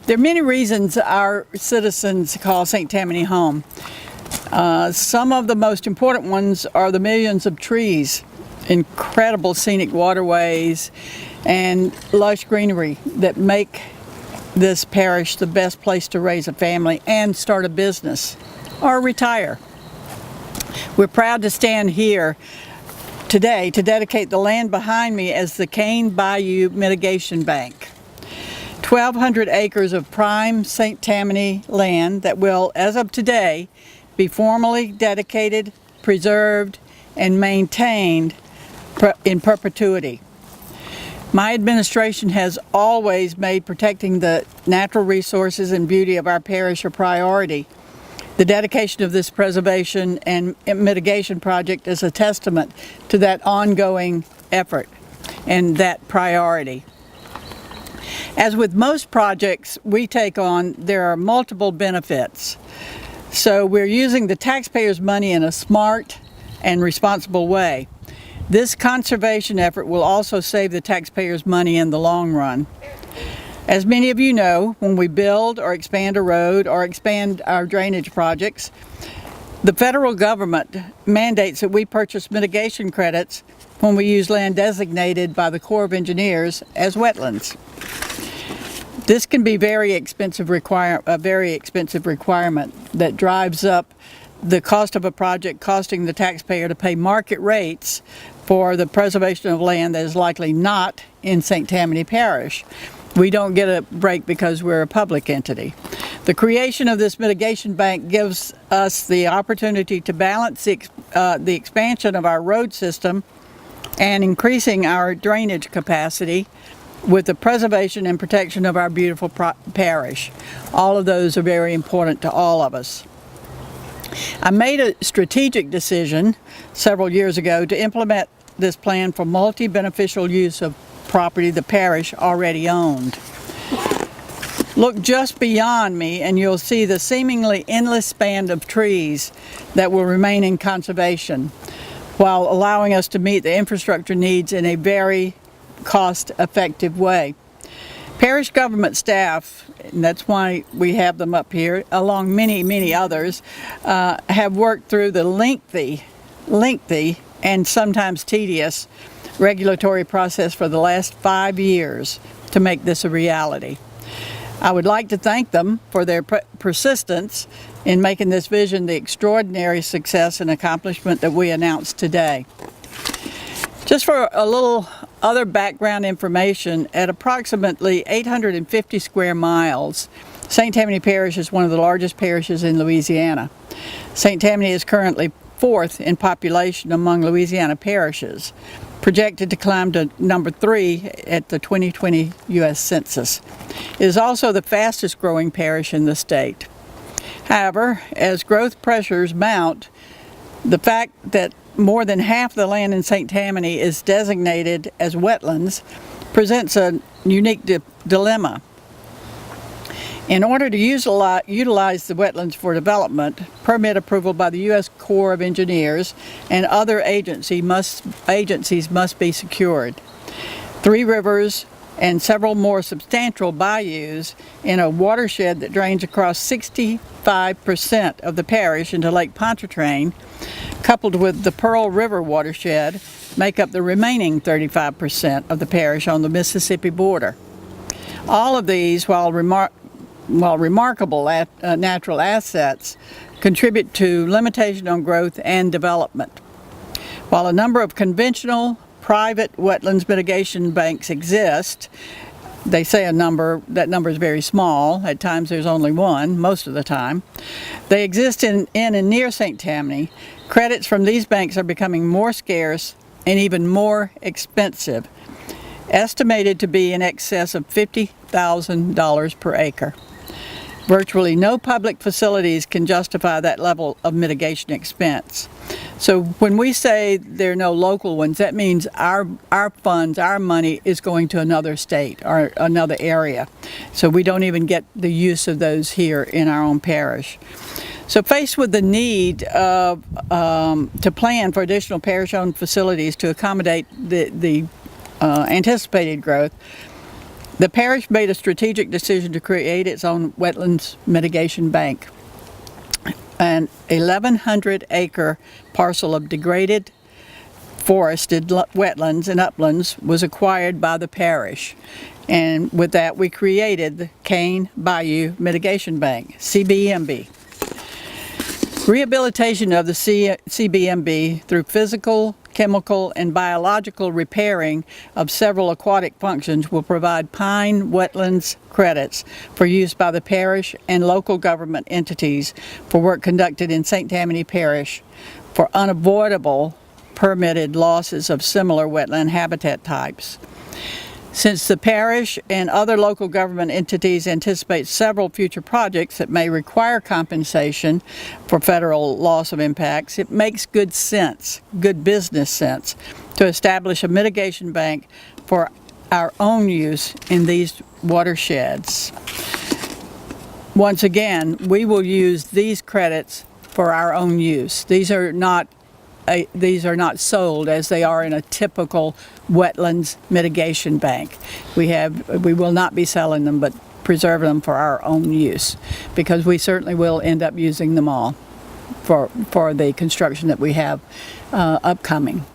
There are many reasons our citizens call St. Tammany home. Some of the most important ones are the millions of trees, incredible scenic waterways, and lush greenery that make this parish the best place to raise a family and start a business or retire. We're proud to stand here today to dedicate the land behind me as the Bayou Mitigation Bank. 1,200 acres of prime St. Tammany land that will, as of today, be formally dedicated, preserved, and maintained in perpetuity. My administration has always made protecting the natural resources and beauty of our parish a priority. The dedication of this preservation and mitigation project is a testament to that ongoing effort and that priority. As with most projects we take on, there are multiple benefits. So we're using the taxpayers' money in a smart and responsible way. This conservation effort will also save the taxpayers' money in the long run. As many of you know, when we build or expand a road or expand our drainage projects, the federal government mandates that we purchase mitigation credits when we use land designated by the Corps of Engineers as wetlands. This can be a very expensive requirement that drives up the cost of a project, costing the taxpayer to pay market rates for the preservation of land that is likely not in St. Tammany Parish. We don't get a break because we're a public entity. The creation of this mitigation bank gives us the opportunity to balance the expansion of our road system and increasing our drainage capacity with the preservation and protection of our beautiful parish. All of those are very important to all of us. I made a strategic decision several years ago to implement this plan for multi-beneficial use of property the parish already owned. Look just beyond me and you'll see the seemingly endless span of trees that will remain in conservation while allowing us to meet the infrastructure needs in a very cost-effective way. Parish government staff, and that's why we have them up here, along many others, have worked through the lengthy and sometimes tedious regulatory process for the last 5 years to make this a reality. I would like to thank them for their persistence in making this vision the extraordinary success and accomplishment that we announced today. Just for a little other background information, at approximately 850 square miles, St. Tammany Parish is one of the largest parishes in Louisiana. St. Tammany is currently 4th in population among Louisiana parishes, projected to climb to number 3 at the 2020 U.S. Census. It is also the fastest growing parish in the state. However, as growth pressures mount, the fact that more than half the land in St. Tammany is designated as wetlands presents a unique dilemma. In order to utilize the wetlands for development, permit approval by the U.S. Corps of Engineers and other agencies must be secured. 3 rivers and several more substantial bayous in a watershed that drains across 65% of the parish into Lake Pontchartrain, coupled with the Pearl River watershed, make up the remaining 35% of the parish on the Mississippi border. All of these, while remarkable natural assets, contribute to limitation on growth and development. While a number of conventional private wetlands mitigation banks exist, they say that number is very small. At times there's only one, most of the time. They exist in and near St. Tammany. Credits from these banks are becoming more scarce and even more expensive, estimated to be in excess of $50,000 per acre. Virtually no public facilities can justify that level of mitigation expense. So when we say there are no local ones, that means our funds, our money is going to another state or another area. So we don't even get the use of those here in our own parish. So faced with the need to plan for additional parish-owned facilities to accommodate the anticipated growth, The parish made a strategic decision to create its own wetlands mitigation bank. An 1,100-acre parcel of degraded forested wetlands and uplands was acquired by the parish. And with that, we created the Bayou Mitigation Bank, CBMB. Rehabilitation of the CBMB through physical, chemical, and biological repairing of several aquatic functions will provide pine wetlands credits for use by the parish and local government entities for work conducted in St. Tammany Parish for unavoidable permitted losses of similar wetland habitat types. Since the parish and other local government entities anticipate several future projects that may require compensation for federal loss of impacts, it makes good sense, good business sense, to establish a mitigation bank for our own use in these watersheds. Once again, we will use these credits for our own use. These are not sold as they are in a typical wetlands mitigation bank. We will not be selling them, but preserve them for our own use, because we certainly will end up using them all for the construction that we have upcoming.